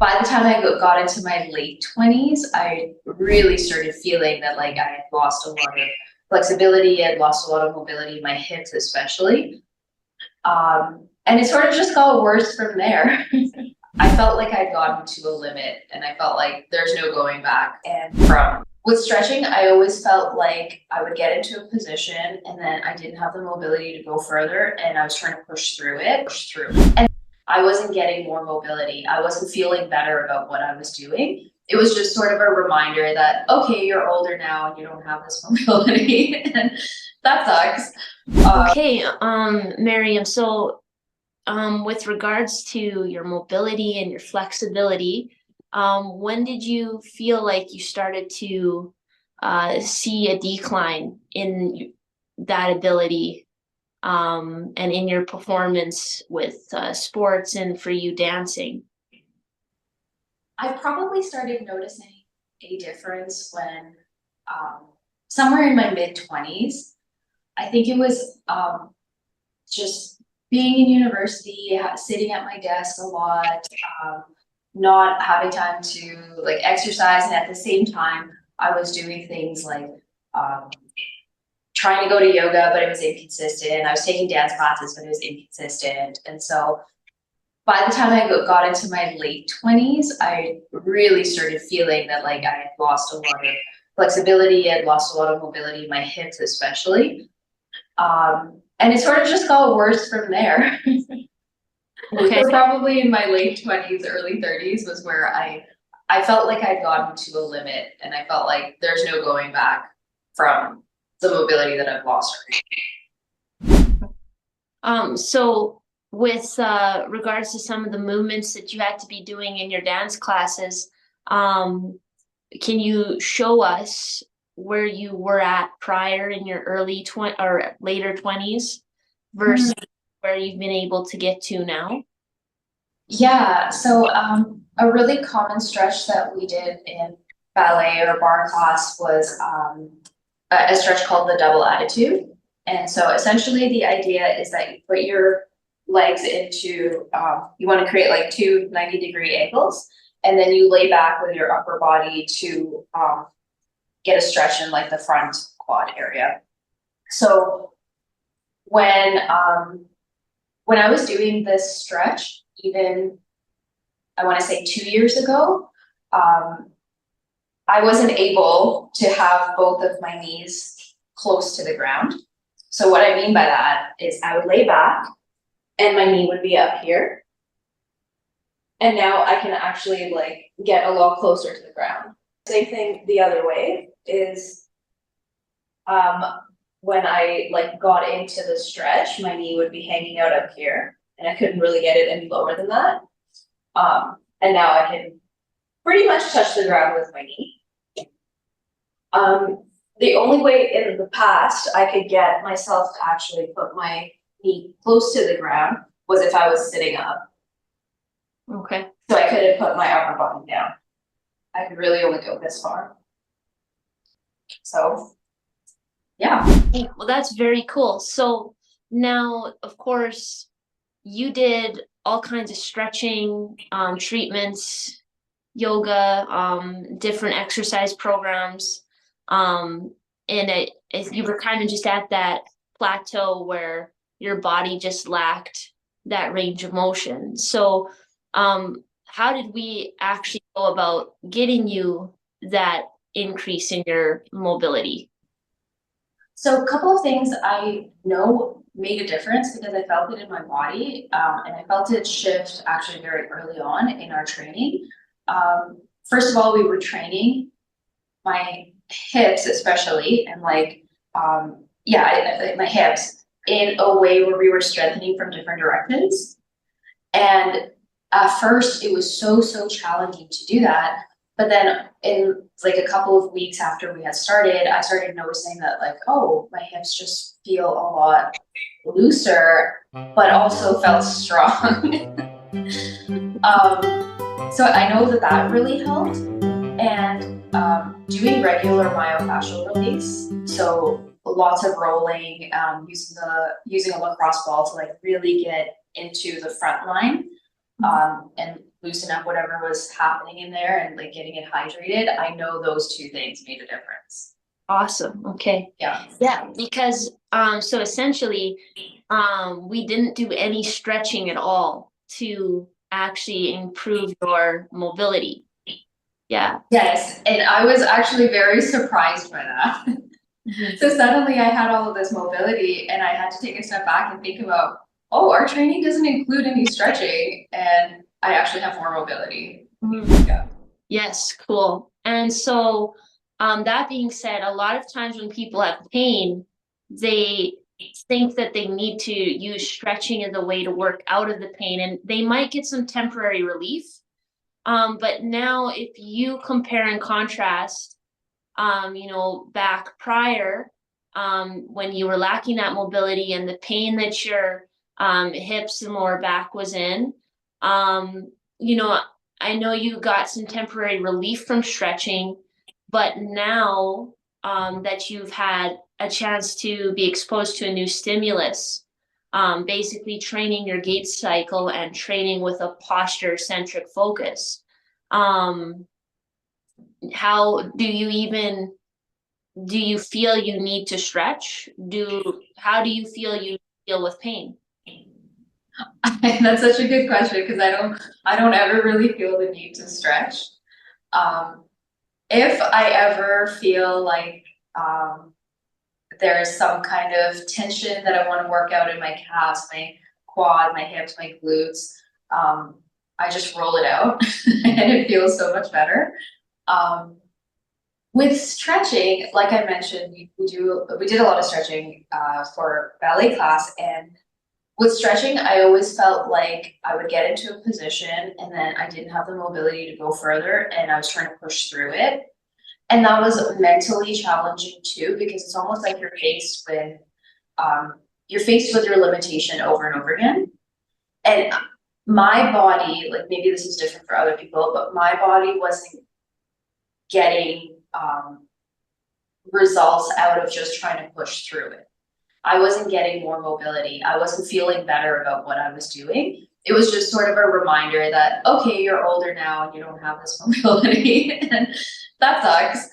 By the time I got into my late 20s, I really started feeling that like I had lost a lot of flexibility, I had lost a lot of mobility in my hips, especially. And it sort of just got worse from there. I felt like I'd gotten to a limit and I felt like there's no going back. And from with stretching, I always felt like I would get into a position and then I didn't have the mobility to go further and I was trying to push through it. And I wasn't getting more mobility. I wasn't feeling better about what I was doing. It was just sort of a reminder that, okay, you're older now and you don't have this mobility. And that sucks. Okay, Mariam, so with regards to your mobility and your flexibility, when did you feel like you started to see a decline in that ability and in your performance with sports and for you dancing? I probably started noticing a difference when somewhere in my mid 20s. I think it was just being in university, sitting at my desk a lot, not having time to like exercise, and at the same time, I was doing things like trying to go to yoga, but it was inconsistent. I was taking dance classes, but it was inconsistent, and so by the time I got into my late 20s, I really started feeling that like I had lost a lot of flexibility, I had lost a lot of mobility in my hips, especially. And it sort of just got worse from there. Okay. So probably in my late 20s, early 30s was where I felt like I'd gotten to a limit and I felt like there's no going back from the mobility that I've lost already. So with regards to some of the movements that you had to be doing in your dance classes, can you show us where you were at prior in your early or later 20s versus where you've been able to get to now? Yeah, so a really common stretch that we did in ballet or bar class was a stretch called the double attitude. And so essentially the idea is that you put your legs into, you want to create like two 90-degree angles, and then you lay back with your upper body to get a stretch in like the front quad area. So when I was doing this stretch, even I want to say 2 years ago, I wasn't able to have both of my knees close to the ground. So what I mean by that is I would lay back and my knee would be up here. And now I can actually like get a lot closer to the ground. Same thing the other way is when I like got into the stretch, my knee would be hanging out up here and I couldn't really get it any lower than that. And now I can pretty much touch the ground with my knee. The only way in the past I could get myself to actually put my knee close to the ground was if I was sitting up. Okay. So I couldn't put my upper body down. I could really only go this far. So, yeah. Well, that's very cool. So now, of course, you did all kinds of stretching treatments, yoga, different exercise programs. And you were kind of just at that plateau where your body just lacked that range of motion. So how did we actually go about getting you that increase in your mobility? So a couple of things I know made a difference because I felt it in my body, and I felt it shift actually very early on in our training. First of all, we were training my hips especially, and like, my hips in a way where we were strengthening from different directions. And at first it was so challenging to do that. But then in like a couple of weeks after we had started, I started noticing that like, oh, my hips just feel a lot looser, but also felt strong. So I know that that really helped. And doing regular myofascial release, so lots of rolling, using a lacrosse ball to like really get into the front line, and loosen up whatever was happening in there and like getting it hydrated. I know those two things made a difference. Awesome. Okay. Yeah. Yeah, because so essentially we didn't do any stretching at all to actually improve your mobility. Yeah. Yes, and I was actually very surprised by that. So suddenly I had all of this mobility and I had to take a step back and think about, oh, our training doesn't include any stretching and I actually have more mobility. Yeah. Yes, cool. And so that being said, a lot of times when people have pain, they think that they need to use stretching as a way to work out of the pain, and they might get some temporary relief. But now if you compare and contrast, back prior, when you were lacking that mobility and the pain that your hips and lower back was in, um, you know, I know you got some temporary relief from stretching, but now that you've had a chance to be exposed to a new stimulus, basically training your gait cycle and training with a posture-centric focus. How do you feel you need to stretch? How do you feel you deal with pain? That's such a good question because I don't ever really feel the need to stretch. Um, if I ever feel like there's some kind of tension that I want to work out in my calves, my quad, my hips, my glutes, I just roll it out and it feels so much better. With stretching, like I mentioned, we did a lot of stretching for ballet class, and with stretching, I always felt like I would get into a position and then I didn't have the mobility to go further and I was trying to push through it. And that was mentally challenging too, because it's almost like you're faced with your limitation over and over again. And my body, like maybe this is different for other people, but my body wasn't getting results out of just trying to push through it. I wasn't getting more mobility. I wasn't feeling better about what I was doing. It was just sort of a reminder that, okay, you're older now and you don't have this mobility and that sucks.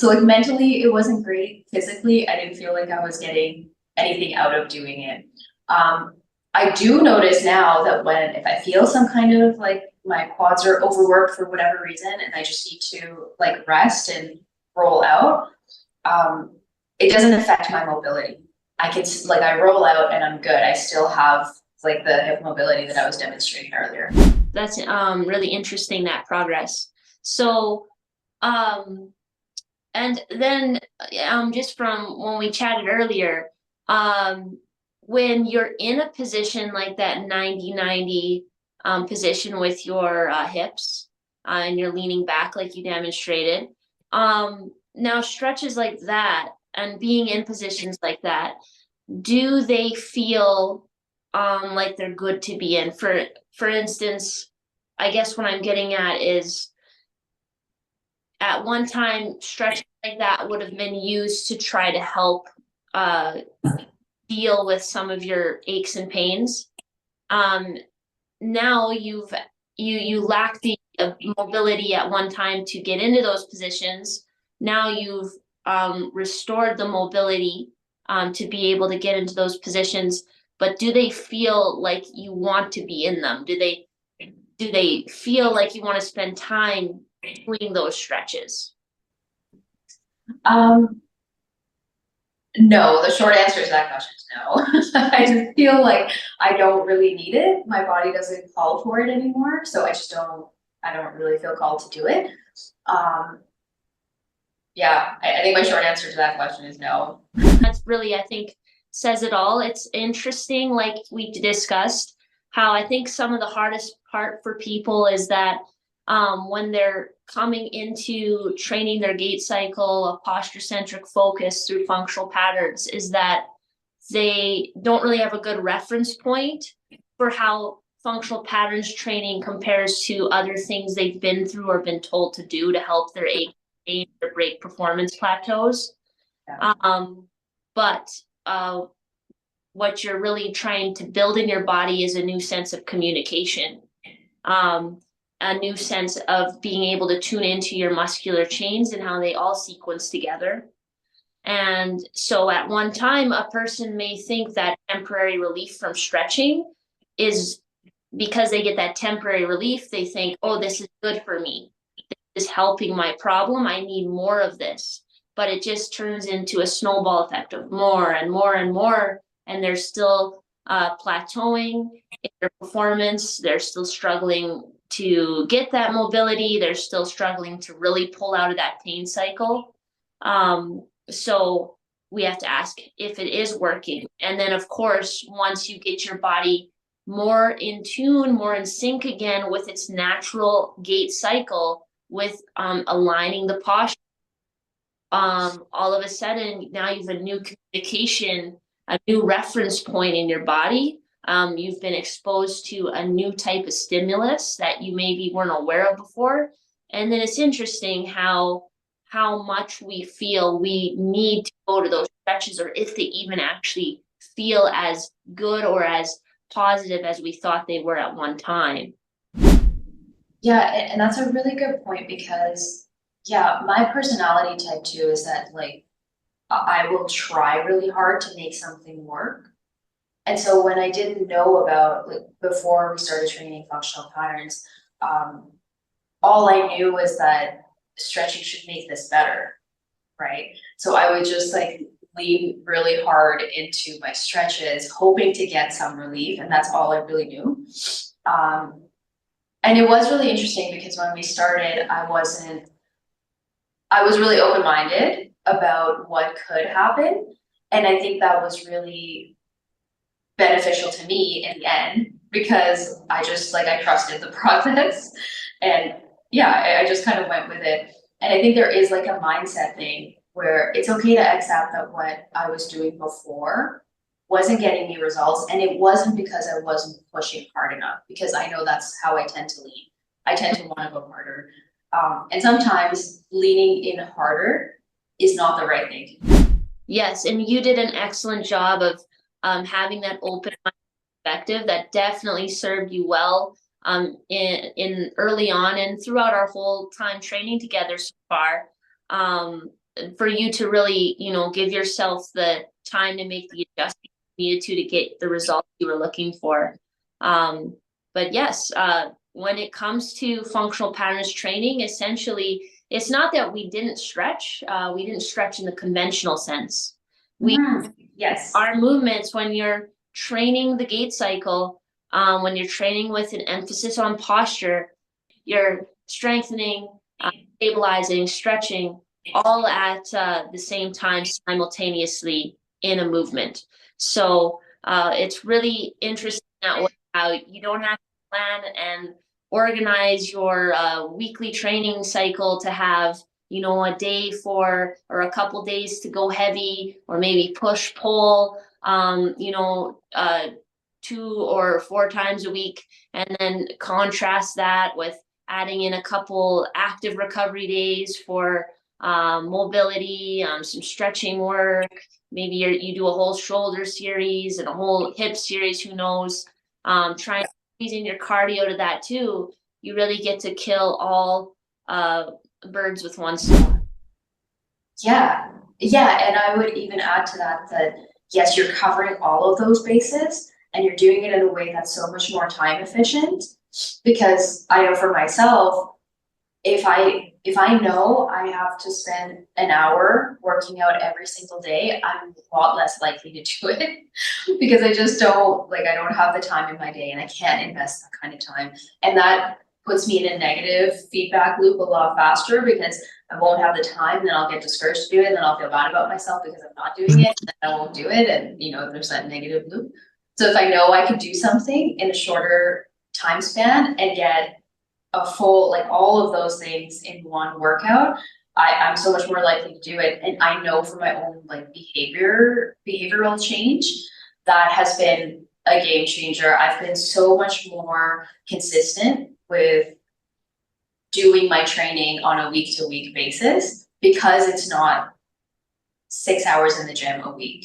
So like mentally it wasn't great. Physically, I didn't feel like I was getting anything out of doing it. I do notice now that if I feel some kind of like my quads are overworked for whatever reason and I just need to like rest and roll out, it doesn't affect my mobility. I roll out and I'm good. I still have like the hip mobility that I was demonstrating earlier. That's really interesting, that progress. So and then just from when we chatted earlier, when you're in a position like that 90-90 position with your hips and you're leaning back like you demonstrated, now stretches like that and being in positions like that, do they feel like they're good to be in? For instance, I guess what I'm getting at is at one time stretching like that would have been used to try to help deal with some of your aches and pains. Now you lack the mobility at one time to get into those positions. Now you've restored the mobility to be able to get into those positions, but do they feel like you want to be in them? Do they feel like you want to spend time doing those stretches? No, the short answer to that question is no. I just feel like I don't really need it. My body doesn't call for it anymore, so I don't really feel called to do it. Yeah, I think my short answer to that question is no. That's really, I think, says it all. It's interesting, like we discussed, how I think some of the hardest part for people is that when they're coming into training their gait cycle, a posture-centric focus through functional patterns, is that they don't really have a good reference point for how functional patterns training compares to other things they've been through or been told to do to help their ache or break performance plateaus. Yeah. But what you're really trying to build in your body is a new sense of communication. a new sense of being able to tune into your muscular chains and how they all sequence together. And so at one time, a person may think that temporary relief from stretching is because they get that temporary relief, they think, oh, this is good for me. This is helping my problem. I need more of this. But it just turns into a snowball effect of more and more and more. And they're still plateauing in their performance. They're still struggling to get that mobility. They're still struggling to really pull out of that pain cycle. So we have to ask if it is working. And then, of course, once you get your body more in tune, more in sync again with its natural gait cycle, with aligning the posture, all of a sudden now you have a new communication, a new reference point in your body. You've been exposed to a new type of stimulus that you maybe weren't aware of before. And then it's interesting how much we feel we need to go to those stretches, or if they even actually feel as good or as positive as we thought they were at one time. Yeah, and that's a really good point because, yeah, my personality type too is that like I will try really hard to make something work. And so when I didn't know about, like, before we started training functional patterns, all I knew was that stretching should make this better, right? So I would just like lean really hard into my stretches, hoping to get some relief, and that's all I really knew. And it was really interesting because when we started, I was really open-minded about what could happen. And I think that was really beneficial to me in the end because I trusted the process. And yeah, I just kind of went with it. And I think there is like a mindset thing where it's okay to accept that what I was doing before wasn't getting me results. And it wasn't because I wasn't pushing hard enough, because I know that's how I tend to lean. I tend to want to go harder. And sometimes leaning in harder is not the right thing. Yes, and you did an excellent job of having that open perspective that definitely served you well in early on and throughout our whole time training together so far. For you to really, give yourself the time to make the adjustments you needed to get the results you were looking for. But yes, when it comes to functional patterns training, essentially, it's not that we didn't stretch. We didn't stretch in the conventional sense. Yes. Our movements, when you're training the gait cycle, when you're training with an emphasis on posture, you're strengthening, stabilizing, stretching, all at the same time simultaneously in a movement. So it's really interesting that way, how you don't have to plan and organize your weekly training cycle to have a day for or a couple days to go heavy or maybe push pull 2 or 4 times a week, and then contrast that with adding in a couple active recovery days for mobility, some stretching work. Maybe you do a whole shoulder series and a whole hip series, who knows. Trying to squeeze in your cardio to that too. You really get to kill all birds with one stone. Yeah, and I would even add to that yes, you're covering all of those bases and you're doing it in a way that's so much more time efficient. Because I know for myself, if I know I have to spend an hour working out every single day, I'm a lot less likely to do it because I just I don't have the time in my day and I can't invest that kind of time. And that puts me in a negative feedback loop a lot faster because I won't have the time, then I'll get discouraged to do it, then I'll feel bad about myself because I'm not doing it, and then I won't do it, and there's that negative loop. So if I know I can do something in a shorter time span and get a full, all of those things in one workout, I'm so much more likely to do it. And I know from my own behavioral change, that has been a game changer. I've been so much more consistent with doing my training on a week to week basis because it's not 6 hours in the gym a week.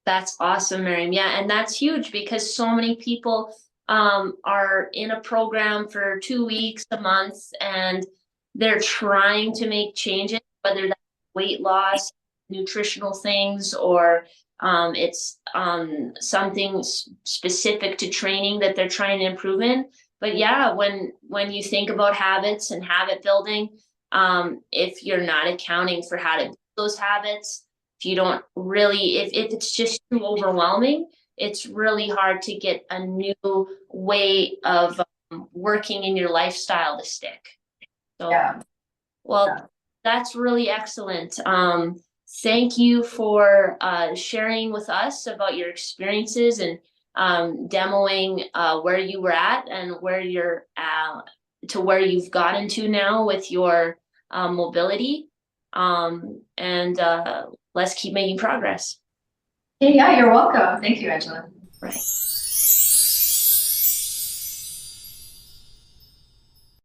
That's awesome, Mariam. Yeah, and that's huge because so many people are in a program for 2 weeks, a month, and they're trying to make changes, whether that's weight loss, nutritional things, or it's something specific to training that they're trying to improve in. But yeah, when you think about habits and habit building, if you're not accounting for how to build those habits, if you don't really, if it's just too overwhelming, it's really hard to get a new way of working in your lifestyle to stick. So, Yeah. well, Yeah. that's really excellent. Thank you for sharing with us about your experiences and demoing where you were at and where you're to where you've gotten to now with your mobility. And let's keep making progress. Yeah, you're welcome. Thank you, Angela. Right.